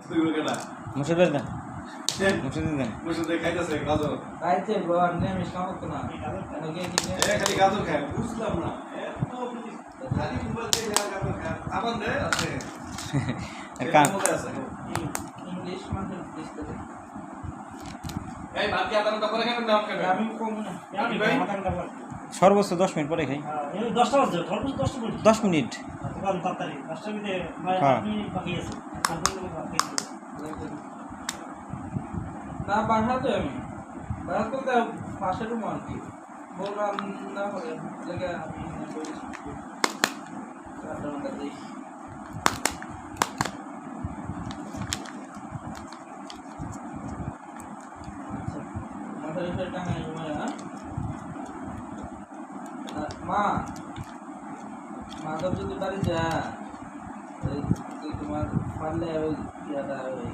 মুছে দেন মুছে দেন মুছে খাইতেছে গাজর খাইতে বল নেমে খাওয়াতো না এনে কি খালি গাজর খায় বুঝলাম না এত খালি মোবাইল দিয়ে গাজর খায় আবার দে আছে কাম ইংলিশ মানে দিতে এই বাকি আদান তো করে খাবেন না খাবেন আমি কম না আমি ভাই সর্বোচ্চ 10 মিনিট পরে খাই এই 10টা বাজে সর্বোচ্চ 10 মিনিট 10 মিনিট দোকান তাড়াতাড়ি 10টা মিনিটে ভাই হ্যাঁ। আপনি বাকি আছে আপনি বাকি আছে না বাড়াতে আমি বাড়াতে তো পাশে রুম আর কি বললাম না হলে লেগে আমি করি কারণ দেখি আচ্ছা মাথায় ফের টাঙাই হ্যাঁ মা মাধব যদি বাড়ি যা ওই তোমার পারলে ওই ইয়াটা ওই